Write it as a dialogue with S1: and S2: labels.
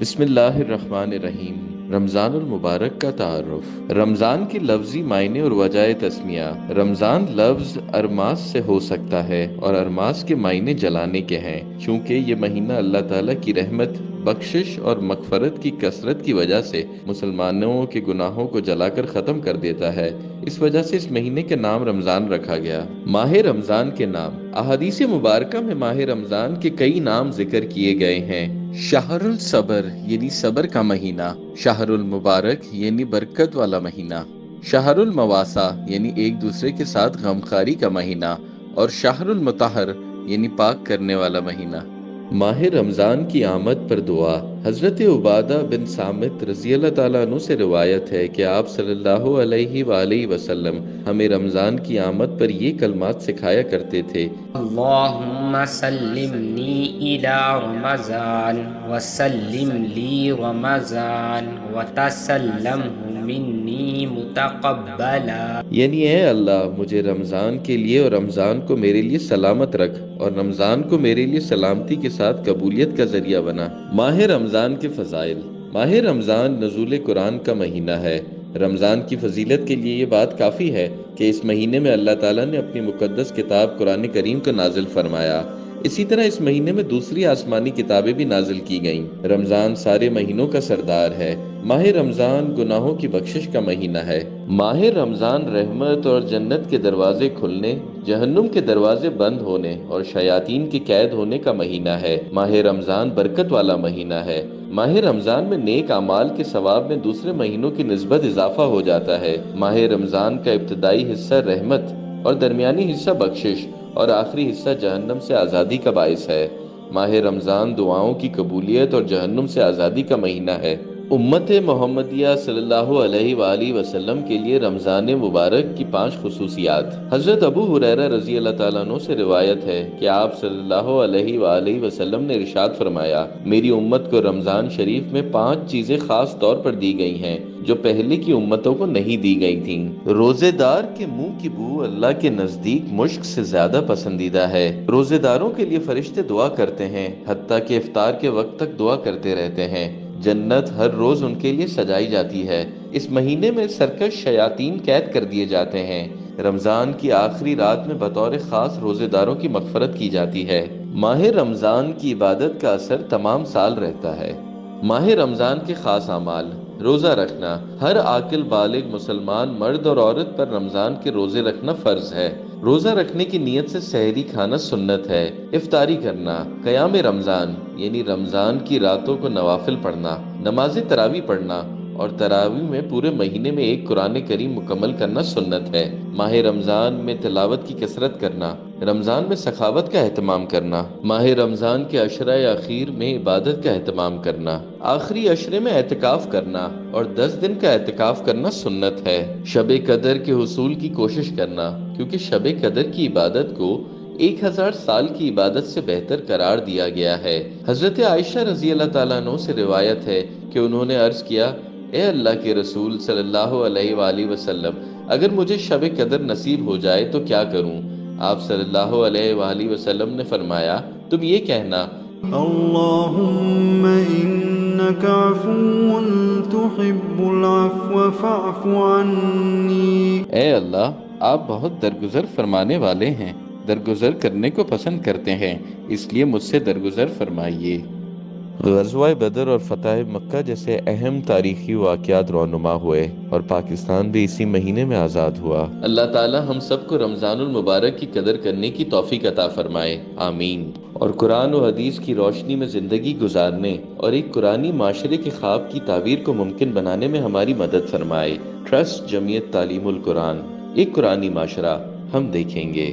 S1: بسم اللہ الرحمن الرحیم۔ رمضان المبارک کا تعارف۔ رمضان کی لفظی معنی اور وجہ تسمیہ۔ رمضان لفظ ارماس سے ہو سکتا ہے اور ارماس کے معنی جلانے کے ہیں، چونکہ یہ مہینہ اللہ تعالیٰ کی رحمت، بخشش اور مغفرت کی کثرت کی وجہ سے مسلمانوں کے گناہوں کو جلا کر ختم کر دیتا ہے۔ اس وجہ سے اس مہینے کے نام رمضان رکھا گیا۔ ماہ رمضان کے نام۔ احادیث مبارکہ میں ماہ رمضان کے کئی نام ذکر کیے گئے ہیں۔ شہر الصبر یعنی صبر کا مہینہ، شہر المبارک یعنی برکت والا مہینہ، شہر المواسا یعنی ایک دوسرے کے ساتھ غمخواری کا مہینہ، اور شہر المطہر یعنی پاک کرنے والا مہینہ۔ ماہ رمضان کی آمد پر دعا۔ حضرت عبادہ بن صامت رضی اللہ تعالیٰ عنہ سے روایت ہے کہ آپ صلی اللہ علیہ وآلہ وسلم ہمیں رمضان کی آمد پر یہ کلمات سکھایا کرتے تھے:
S2: اللہم سلمنی الی رمضان وسلم لی رمضان وتسلمہ منی متقبلا،
S1: یعنی اے اللہ مجھے رمضان کے لیے اور رمضان کو میرے لیے سلامت رکھ، اور رمضان کو میرے لیے سلامتی کے ساتھ قبولیت کا ذریعہ بنا۔ ماہ رمضان کے فضائل۔ ماہ رمضان نزول قرآن کا مہینہ ہے۔ رمضان کی فضیلت کے لیے یہ بات کافی ہے کہ اس مہینے میں اللہ تعالیٰ نے اپنی مقدس کتاب قرآن کریم کو نازل فرمایا۔ اسی طرح اس مہینے میں دوسری آسمانی کتابیں بھی نازل کی گئیں۔ رمضان سارے مہینوں کا سردار ہے۔ ماہ رمضان گناہوں کی بخشش کا مہینہ ہے۔ ماہ رمضان رحمت اور جنت کے دروازے کھلنے، جہنم کے دروازے بند ہونے اور شیاطین کے قید ہونے کا مہینہ ہے۔ ماہ رمضان برکت والا مہینہ ہے۔ ماہ رمضان میں نیک اعمال کے ثواب میں دوسرے مہینوں کی نسبت اضافہ ہو جاتا ہے۔ ماہ رمضان کا ابتدائی حصہ رحمت اور درمیانی حصہ بخشش اور آخری حصہ جہنم سے آزادی کا باعث ہے۔ ماہ رمضان دعاؤں کی قبولیت اور جہنم سے آزادی کا مہینہ ہے۔ امت محمدیہ صلی اللہ علیہ وآلہ وسلم کے لیے رمضان مبارک کی 5 خصوصیات۔ حضرت ابو ہریرہ رضی اللہ تعالیٰ عنہ سے روایت ہے کہ آپ صلی اللہ علیہ وآلہ وسلم نے ارشاد فرمایا: میری امت کو رمضان شریف میں 5 چیزیں خاص طور پر دی گئی ہیں جو پہلے کی امتوں کو نہیں دی گئی تھیں۔ روزے دار کے منہ کی بو اللہ کے نزدیک مشک سے زیادہ پسندیدہ ہے۔ روزے داروں کے لیے فرشتے دعا کرتے ہیں، حتیٰ کہ افطار کے وقت تک دعا کرتے رہتے ہیں۔ جنت ہر روز ان کے لیے سجائی جاتی ہے۔ اس مہینے میں سرکش شیاطین قید کر دیے جاتے ہیں۔ رمضان کی آخری رات میں بطور خاص روزے داروں کی مغفرت کی جاتی ہے۔ ماہ رمضان کی عبادت کا اثر تمام سال رہتا ہے۔ ماہ رمضان کے خاص اعمال۔ روزہ رکھنا۔ ہر عاقل بالغ مسلمان مرد اور عورت پر رمضان کے روزے رکھنا فرض ہے۔ روزہ رکھنے کی نیت سے سحری کھانا سنت ہے۔ افطاری کرنا۔ قیام رمضان یعنی رمضان کی راتوں کو نوافل پڑھنا، نماز تراویح پڑھنا اور تراویح میں پورے مہینے میں ایک قرآن کریم مکمل کرنا سنت ہے۔ ماہ رمضان میں تلاوت کی کثرت کرنا۔ رمضان میں سخاوت کا اہتمام کرنا۔ ماہ رمضان کے عشرہ اخیر میں عبادت کا اہتمام کرنا۔ آخری عشرے میں اعتکاف کرنا اور 10 دن کا اعتکاف کرنا سنت ہے۔ شب قدر کے حصول کی کوشش کرنا، کیونکہ شب قدر کی عبادت کو 1000 سال کی عبادت سے بہتر قرار دیا گیا ہے۔ حضرت عائشہ رضی اللہ تعالیٰ عنہ سے روایت ہے کہ انہوں نے عرض کیا: اے اللہ کے رسول صلی اللہ علیہ وآلہ وسلم، اگر مجھے شب قدر نصیب ہو جائے تو کیا کروں؟ آپ صلی اللہ علیہ وآلہ وسلم نے فرمایا: تم یہ کہنا:
S3: اللہم انک عفو تحب العفو فاعف عنی۔
S1: اے اللہ، آپ بہت درگزر فرمانے والے ہیں، درگزر کرنے کو پسند کرتے ہیں، اس لیے مجھ سے درگزر فرمائیے۔ غزوہ بدر اور فتح مکہ جیسے اہم تاریخی واقعات رونما ہوئے اور پاکستان بھی اسی مہینے میں آزاد ہوا۔ اللہ تعالی ہم سب کو رمضان المبارک کی قدر کرنے کی توفیق عطا فرمائے، آمین۔ اور قرآن و حدیث کی روشنی میں زندگی گزارنے اور ایک قرآنی معاشرے کے خواب کی تعبیر کو ممکن بنانے میں ہماری مدد فرمائے۔ ٹرسٹ جمعیت تعلیم القرآن، ایک قرآنی معاشرہ، ہم دیکھیں گے۔